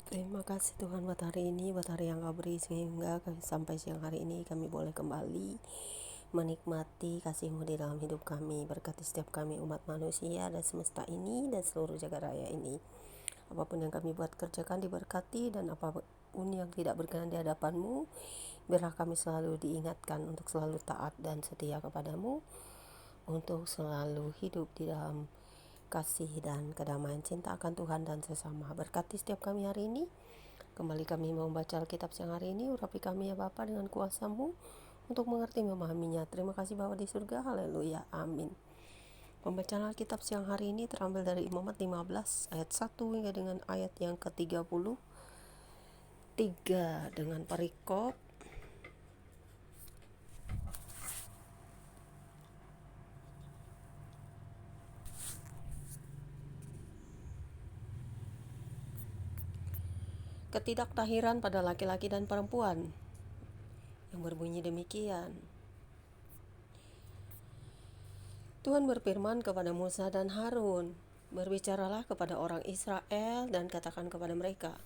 Terima kasih Tuhan buat hari ini, buat hari yang Kau beri sehingga sampai siang hari ini kami boleh kembali menikmati kasih-Mu di dalam hidup kami. Berkati setiap kami umat manusia dan semesta ini dan seluruh jagat raya ini. Apapun yang kami buat kerjakan diberkati, dan apapun yang tidak berkenan di hadapan-Mu, biarlah kami selalu diingatkan untuk selalu taat dan setia kepadamu, untuk selalu hidup di dalam kasih dan kedamaian cinta akan Tuhan dan sesama. Berkati setiap kami hari ini. Kembali kami mau membaca Alkitab siang hari ini. Urapi kami ya Bapa dengan kuasa-Mu untuk mengerti memahaminya. Terima kasih Bapa di surga. Haleluya. Amin. Pembacaan Alkitab siang hari ini terambil dari Imamat 15 ayat 1 hingga dengan ayat yang ke-33 dengan perikop ketidaktahiran pada laki-laki dan perempuan, yang berbunyi demikian. Tuhan berfirman kepada Musa dan Harun, "Berbicaralah kepada orang Israel dan katakan kepada mereka,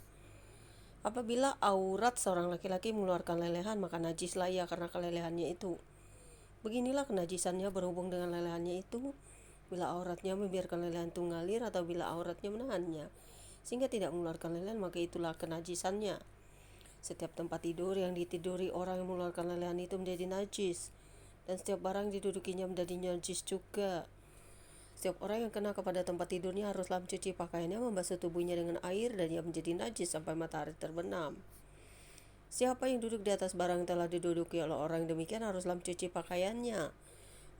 apabila aurat seorang laki-laki mengeluarkan lelehan, maka najislah ia karena kelelehannya itu. Beginilah kenajisannya berhubung dengan lelehannya itu, bila auratnya membiarkan lelehan itu mengalir atau bila auratnya menahannya, sehingga tidak mengeluarkan lelehan, maka itulah kenajisannya. Setiap tempat tidur yang ditiduri orang yang mengeluarkan lelehan itu menjadi najis, dan setiap barang didudukinya menjadi najis juga. Setiap orang yang kena kepada tempat tidurnya haruslah mencuci pakaiannya, membasuh tubuhnya dengan air, dan ia menjadi najis sampai matahari terbenam. Siapa yang duduk di atas barang yang telah diduduki oleh orang demikian haruslah mencuci pakaiannya,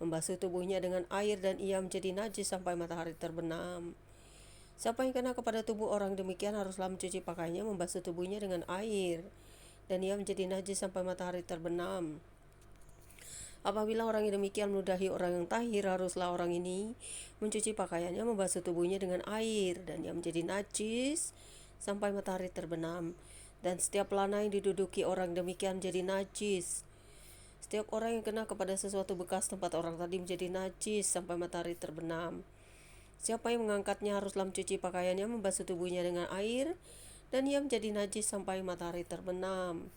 membasuh tubuhnya dengan air, dan ia menjadi najis sampai matahari terbenam. Siapa yang kena kepada tubuh orang demikian haruslah mencuci pakaiannya, membasuh tubuhnya dengan air, dan ia menjadi najis sampai matahari terbenam. Apabila orang yang demikian meludahi orang yang tahir, haruslah orang ini mencuci pakaiannya, membasuh tubuhnya dengan air, dan ia menjadi najis sampai matahari terbenam. Dan setiap lana yang diduduki orang demikian menjadi najis. Setiap orang yang kena kepada sesuatu bekas tempat orang tadi menjadi najis sampai matahari terbenam. Siapa yang mengangkatnya haruslah mencuci pakaiannya, membasuh tubuhnya dengan air, dan ia menjadi najis sampai matahari terbenam.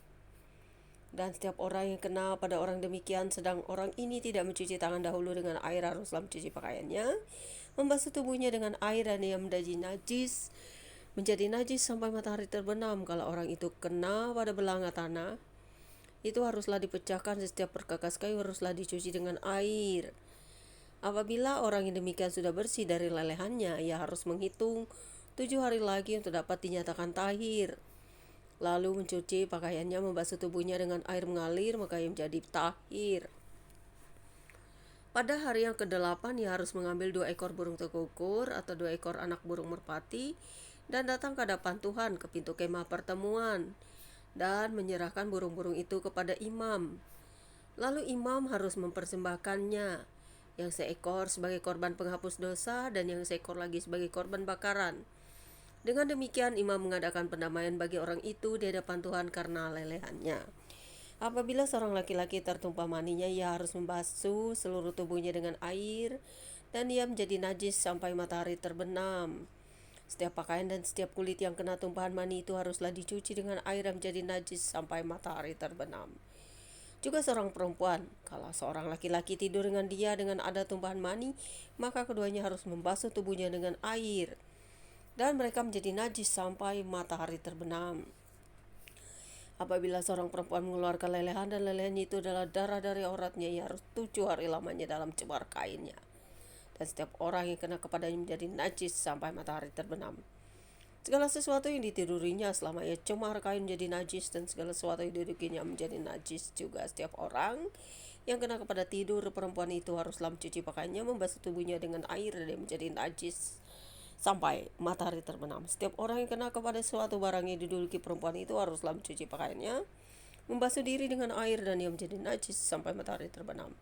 Dan setiap orang yang kena pada orang demikian, sedang orang ini tidak mencuci tangan dahulu dengan air, haruslah mencuci pakaiannya, membasuh tubuhnya dengan air, dan ia menjadi najis sampai matahari terbenam. Kalau orang itu kena pada belanga tanah, itu haruslah dipecahkan, setiap perkakas kayu haruslah dicuci dengan air. Apabila orang yang demikian sudah bersih dari lelehannya, ia harus menghitung 7 hari lagi untuk dapat dinyatakan tahir. Lalu mencuci pakaiannya, membasuh tubuhnya dengan air mengalir, maka ia menjadi tahir. Pada hari yang ke-8 ia harus mengambil 2 ekor burung tekukur atau 2 ekor anak burung merpati, dan datang ke hadapan Tuhan ke pintu kemah pertemuan, dan menyerahkan burung-burung itu kepada imam. Lalu imam harus mempersembahkannya, yang seekor sebagai korban penghapus dosa, dan yang seekor lagi sebagai korban bakaran. Dengan demikian imam mengadakan pendamaian bagi orang itu di hadapan Tuhan karena lelehannya. Apabila seorang laki-laki tertumpah maninya, ia harus membasuh seluruh tubuhnya dengan air, dan ia menjadi najis sampai matahari terbenam. Setiap pakaian dan setiap kulit yang kena tumpahan mani itu haruslah dicuci dengan air dan menjadi najis sampai matahari terbenam. Juga seorang perempuan, kalau seorang laki-laki tidur dengan dia dengan ada tumpahan mani, maka keduanya harus membasuh tubuhnya dengan air, dan mereka menjadi najis sampai matahari terbenam. Apabila seorang perempuan mengeluarkan lelehan dan lelehannya itu adalah darah dari auratnya, ia harus 7 hari lamanya dalam cemar kainnya. Dan setiap orang yang kena kepadanya menjadi najis sampai matahari terbenam. Segala sesuatu yang ditidurinya selama ia cemar kain menjadi najis, dan segala sesuatu yang didudukinya menjadi najis juga. Setiap orang yang kena kepada tidur perempuan itu haruslah mencuci pakaiannya, membasuh tubuhnya dengan air, dan dia menjadi najis sampai matahari terbenam. Setiap orang yang kena kepada suatu barang yang diduduki perempuan itu haruslah mencuci pakaiannya, membasuh diri dengan air, dan ia menjadi najis sampai matahari terbenam.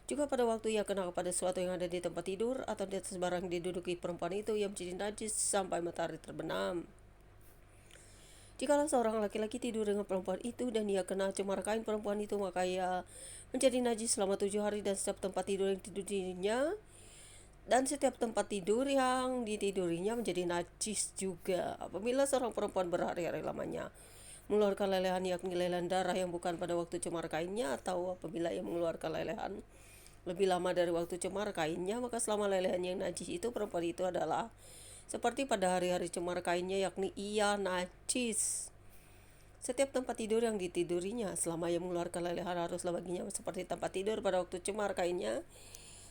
Juga pada waktu ia kena kepada sesuatu yang ada di tempat tidur atau di atas barang yang diduduki perempuan itu, ia menjadi najis sampai matahari terbenam. Jikalau seorang laki-laki tidur dengan perempuan itu dan ia kena cemar kain perempuan itu, maka ia menjadi najis selama 7 hari, dan setiap tempat tidur yang didudukinya Dan setiap tempat tidur yang ditidurinya menjadi najis juga apabila seorang perempuan berhari-hari lamanya mengeluarkan lelehan, yakni lelehan darah yang bukan pada waktu cemar kainnya, atau apabila ia mengeluarkan lelehan lebih lama dari waktu cemar kainnya, maka selama lelehan yang najis itu, perempuan itu adalah seperti pada hari-hari cemar kainnya, yakni ia najis. Setiap tempat tidur yang ditidurinya selama ia mengeluarkan lelehan haruslah baginya seperti tempat tidur pada waktu cemar kainnya,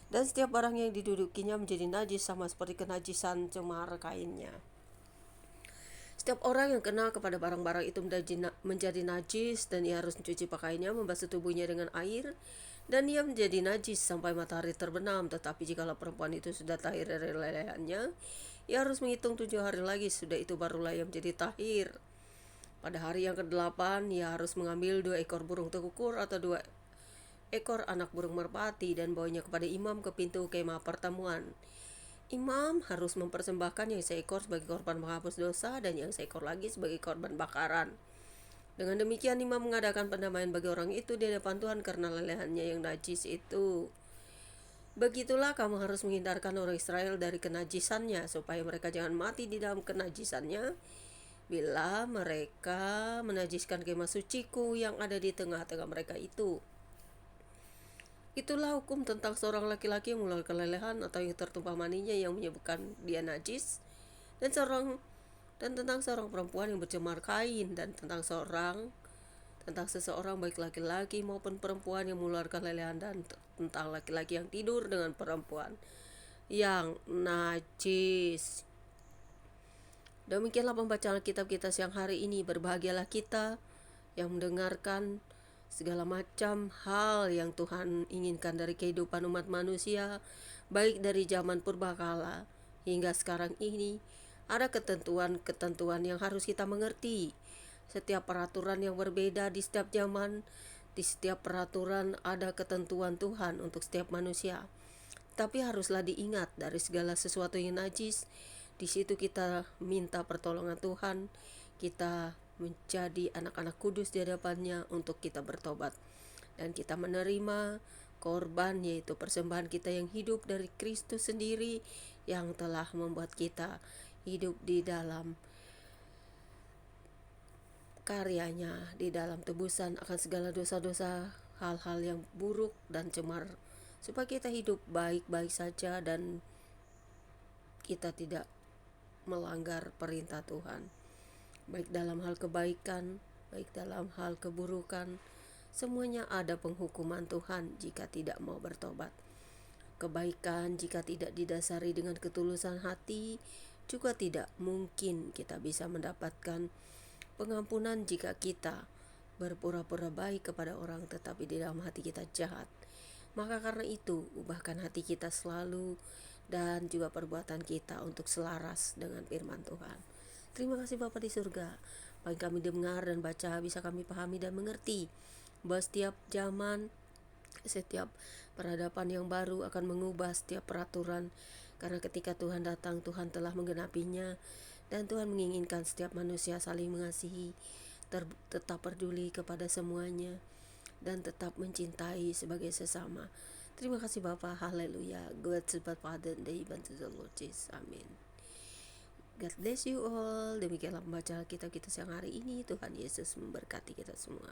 dan setiap barang yang didudukinya menjadi najis sama seperti kenajisan cemar kainnya. Setiap orang yang kena kepada barang-barang itu menjadi najis, dan ia harus mencuci pakaiannya, membasuh tubuhnya dengan air, dan ia menjadi najis sampai matahari terbenam. Tetapi jikalau perempuan itu sudah tahir dari lelehannya, ia harus menghitung 7 hari lagi, sudah itu barulah ia menjadi tahir. Pada hari yang ke-8, ia harus mengambil 2 ekor burung tekukur atau 2 ekor anak burung merpati dan bawanya kepada imam ke pintu kemah pertemuan. Imam harus mempersembahkan yang seekor sebagai korban menghapus dosa dan yang seekor lagi sebagai korban bakaran. Dengan demikian imam mengadakan pendamaian bagi orang itu di depan Tuhan karena lelehannya yang najis itu. Begitulah kamu harus menghindarkan orang Israel dari kenajisannya, supaya mereka jangan mati di dalam kenajisannya bila mereka menajiskan kemah suciku yang ada di tengah-tengah mereka itu. Itulah hukum tentang seorang laki-laki yang mengeluarkan lelehan atau yang tertumpah maninya yang menyebabkan dia najis, dan tentang seorang perempuan yang bercemar kain, dan tentang seseorang baik laki-laki maupun perempuan yang mengeluarkan lelehan, dan tentang laki-laki yang tidur dengan perempuan yang najis. Demikianlah pembacaan Alkitab kita siang hari ini. Berbahagialah kita yang mendengarkan segala macam hal yang Tuhan inginkan dari kehidupan umat manusia, baik dari zaman purbakala hingga sekarang ini. Ada ketentuan-ketentuan yang harus kita mengerti. Setiap peraturan yang berbeda di setiap zaman, di setiap peraturan ada ketentuan Tuhan untuk setiap manusia. Tapi haruslah diingat dari segala sesuatu yang najis. Di situ kita minta pertolongan Tuhan, kita menjadi anak-anak kudus di hadapannya untuk kita bertobat. Dan kita menerima korban, yaitu persembahan kita yang hidup dari Kristus sendiri, yang telah membuat kita hidup di dalam karyanya, di dalam tebusan akan segala dosa-dosa, hal-hal yang buruk dan cemar, supaya kita hidup baik-baik saja dan kita tidak melanggar perintah Tuhan, baik dalam hal kebaikan, baik dalam hal keburukan. Semuanya ada penghukuman Tuhan jika tidak mau bertobat. Kebaikan jika tidak didasari dengan ketulusan hati, juga tidak mungkin kita bisa mendapatkan pengampunan jika kita berpura-pura baik kepada orang tetapi di dalam hati kita jahat. Maka karena itu, ubahkan hati kita selalu dan juga perbuatan kita untuk selaras dengan firman Tuhan. Terima kasih Bapa di surga. Bagi kami dengar dan baca, bisa kami pahami dan mengerti bahwa setiap zaman, setiap peradaban yang baru akan mengubah setiap peraturan. Karena ketika Tuhan datang, Tuhan telah menggenapinya. Dan Tuhan menginginkan setiap manusia saling mengasihi, tetap peduli kepada semuanya, dan tetap mencintai sebagai sesama. Terima kasih Bapa, haleluya. God's Father and the even to the Lord Jesus, amin. God bless you all. Demikianlah pembacaan kita siang hari ini. Tuhan Yesus memberkati kita semua.